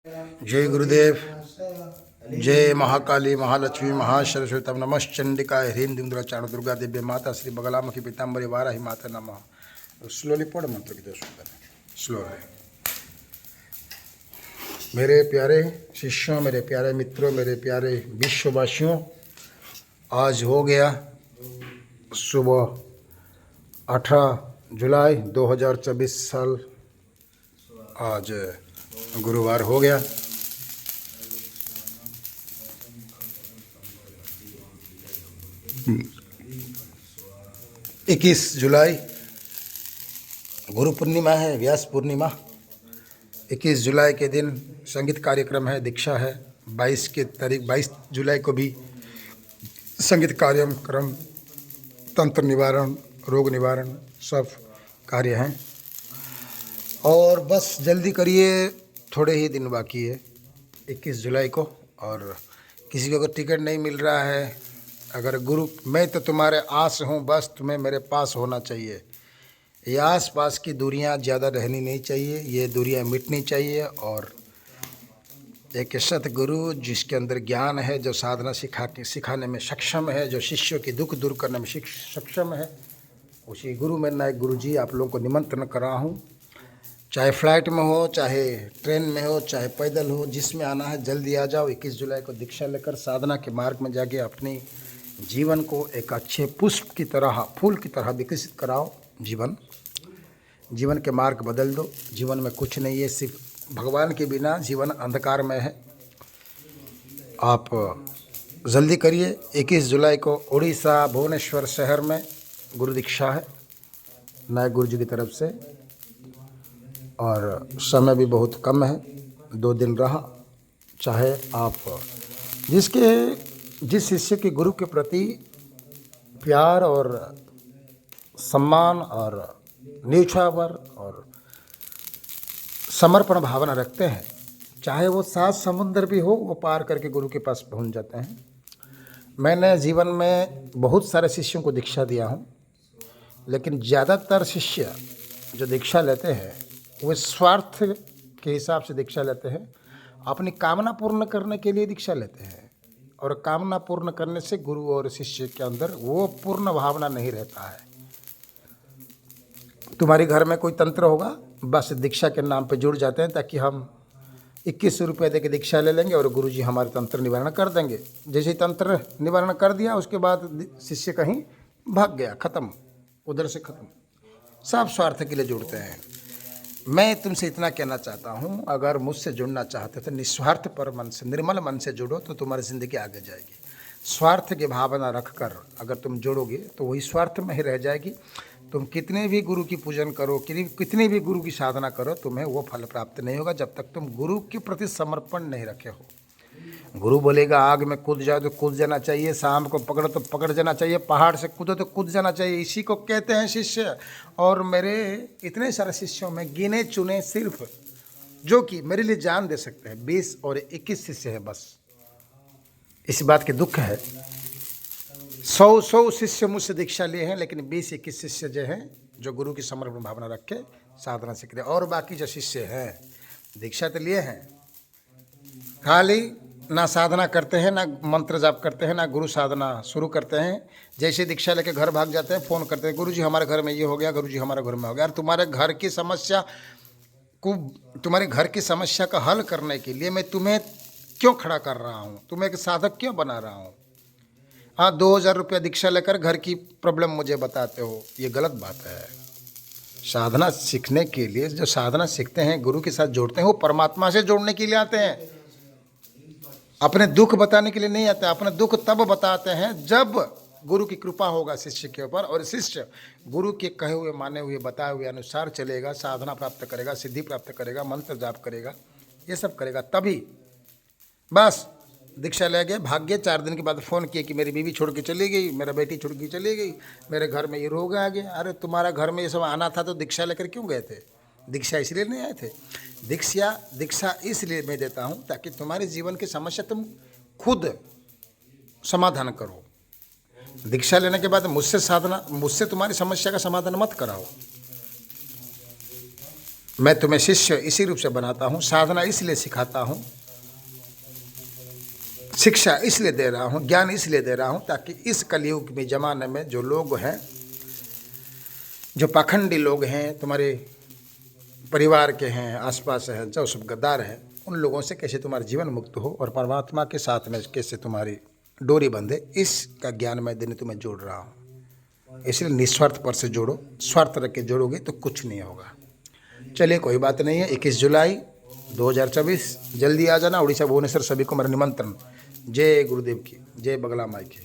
जय गुरुदेव। जय महाकाली महालक्ष्मी महासरस्वती तब नमश्चंडिकाय ह्रीं दिंद्रा चाणु दुर्गा दिव्य माता श्री बगलामुखी पीताम्बरी वाराही माता नमः। स्लोली पढ़ मंत्र की दर्शन स्लोली। मेरे प्यारे शिष्यों, मेरे प्यारे मित्रों, मेरे प्यारे विश्ववासियों, आज हो गया सुबह 18 जुलाई 2024 साल। आज गुरुवार हो गया। इक्कीस जुलाई गुरु पूर्णिमा है, व्यास पूर्णिमा। 21 जुलाई के दिन संगीत कार्यक्रम है, दीक्षा है। 22 जुलाई को भी संगीत कार्यक्रम, तंत्र निवारण, रोग निवारण सब कार्य हैं। और बस जल्दी करिए, थोड़े ही दिन बाकी है 21 जुलाई को। और किसी को अगर टिकट नहीं मिल रहा है, अगर गुरु मैं तो तुम्हारे आस हूँ, बस तुम्हें मेरे पास होना चाहिए। ये आस पास की दूरियाँ ज़्यादा रहनी नहीं चाहिए, ये दूरियाँ मिटनी चाहिए। और एक सतगुरु जिसके अंदर ज्ञान है, जो साधना सिखाने में सक्षम है, जो शिष्यों की दुख दूर करने में सक्षम है, उसी गुरु में नायक गुरु जी आप लोगों को निमंत्रण कर रहा हूँ। चाहे फ्लाइट में हो, चाहे ट्रेन में हो, चाहे पैदल हो, जिसमें आना है जल्दी आ जाओ। 21 जुलाई को दीक्षा लेकर साधना के मार्ग में जाके अपनी जीवन को एक अच्छे पुष्प की तरह, फूल की तरह विकसित कराओ। जीवन के मार्ग बदल दो। जीवन में कुछ नहीं है, सिर्फ भगवान के बिना जीवन अंधकार में है। आप जल्दी करिए। 21 जुलाई को उड़ीसा भुवनेश्वर शहर में गुरु दीक्षा है नायक गुरु जी की तरफ से। और समय भी बहुत कम है, 2 दिन रहा। चाहे आप जिस शिष्य के गुरु के प्रति प्यार और सम्मान और न्योछावर और समर्पण भावना रखते हैं, चाहे वो 7 समुंदर भी हो, वो पार करके गुरु के पास पहुंच जाते हैं। मैंने जीवन में बहुत सारे शिष्यों को दीक्षा दिया हूं, लेकिन ज़्यादातर शिष्य जो दीक्षा लेते हैं वो स्वार्थ के हिसाब से दीक्षा लेते हैं, अपनी कामना पूर्ण करने के लिए दीक्षा लेते हैं। और कामना पूर्ण करने से गुरु और शिष्य के अंदर वो पूर्ण भावना नहीं रहता है। तुम्हारे घर में कोई तंत्र होगा, बस दीक्षा के नाम पे जुड़ जाते हैं, ताकि हम 21 रुपये दे के दीक्षा ले लेंगे और गुरु जी हमारे तंत्र निवारण कर देंगे। जैसे ही तंत्र निवारण कर दिया, उसके बाद शिष्य कहीं भाग गया, खत्म, उधर से खत्म। सब स्वार्थ के लिए जुड़ते हैं। मैं तुमसे इतना कहना चाहता हूँ, अगर मुझसे जुड़ना चाहते तो निस्वार्थ पर मन से, निर्मल मन से जुड़ो, तो तुम्हारी ज़िंदगी आगे जाएगी। स्वार्थ की भावना रखकर अगर तुम जुड़ोगे तो वही स्वार्थ में ही रह जाएगी। तुम कितने भी गुरु की पूजन करो, कितनी भी गुरु की साधना करो, तुम्हें वो फल प्राप्त नहीं होगा जब तक तुम गुरु के प्रति समर्पण नहीं रखे हो। गुरु बोलेगा आग में कूद जाओ तो कूद जाना चाहिए, सांप को पकड़ो तो पकड़ जाना चाहिए, पहाड़ से कूदो तो कूद जाना चाहिए। इसी को कहते हैं शिष्य। और मेरे इतने सारे शिष्यों में गिने चुने सिर्फ जो कि मेरे लिए जान दे सकते हैं 20 और 21 शिष्य हैं बस। इस बात के दुख है। 100 शिष्य मुझसे दीक्षा लिए हैं, लेकिन 20-21 शिष्य जो हैं, जो गुरु की समर्पण भावना रख के साधना सीखते हैं। और बाकी जो शिष्य हैं, दीक्षा तो लिए हैं, खाली ना साधना करते हैं, ना मंत्र जाप करते हैं, ना गुरु साधना शुरू करते हैं। जैसे दीक्षा लेके घर भाग जाते हैं, फ़ोन करते हैं, गुरु जी हमारे घर में ये हो गया, गुरु जी हमारे घर में हो गया। और तुम्हारे घर की समस्या को, तुम्हारे घर की समस्या का हल करने के लिए मैं तुम्हें क्यों खड़ा कर रहा हूँ, तुम्हें एक साधक क्यों बना रहा हूँ? हाँ, 2000 रुपया दीक्षा लेकर घर की प्रॉब्लम मुझे बताते हो, ये गलत बात है। साधना सीखने के लिए जो साधना सीखते हैं, गुरु के साथ जोड़ते हैं, वो परमात्मा से जोड़ने के लिए आते हैं, अपने दुख बताने के लिए नहीं आते। अपने दुख तब बताते हैं जब गुरु की कृपा होगा शिष्य के ऊपर, और शिष्य गुरु के कहे हुए, माने हुए, बताए हुए अनुसार चलेगा, साधना प्राप्त करेगा, सिद्धि प्राप्त करेगा, मंत्र जाप करेगा, ये सब करेगा, तभी बस दीक्षा ले गए, भाग गए। 4 दिन के बाद फ़ोन किए कि मेरी बीवी छोड़ के चली गई, मेरा बेटी छोड़ के चली गई, मेरे घर में ये रोग आ गया। अरे तुम्हारा घर में ये सब आना था तो दीक्षा लेकर क्यों गए थे? दीक्षा इसलिए नहीं आए थे। दीक्षा इसलिए मैं देता हूँ ताकि तुम्हारे जीवन की समस्या तुम खुद समाधान करो। दीक्षा लेने के बाद मुझसे तुम्हारी समस्या का समाधान मत कराओ। मैं तुम्हें शिष्य इसी रूप से बनाता हूँ, साधना इसलिए सिखाता हूँ, शिक्षा इसलिए दे रहा हूँ, ज्ञान इसलिए दे रहा हूँ ताकि इस कलयुग में ज़माने में जो लोग हैं, जो पाखंडी लोग हैं, तुम्हारे परिवार के हैं, आसपास हैं, जो सब गद्दार हैं, उन लोगों से कैसे तुम्हारा जीवन मुक्त हो और परमात्मा के साथ में कैसे तुम्हारी डोरी बंधे, इसका ज्ञान मैं देने तुम्हें जोड़ रहा हूँ। इसलिए निस्वार्थ पर से जोड़ो, स्वार्थ रख के जोड़ोगे तो कुछ नहीं होगा। चलिए कोई बात नहीं है। 21 जुलाई 2024 जल्दी आ जाना उड़ीसा भुवनेश्वर, सभी को मेरा निमंत्रण। जय गुरुदेव की, जय बगला माई की।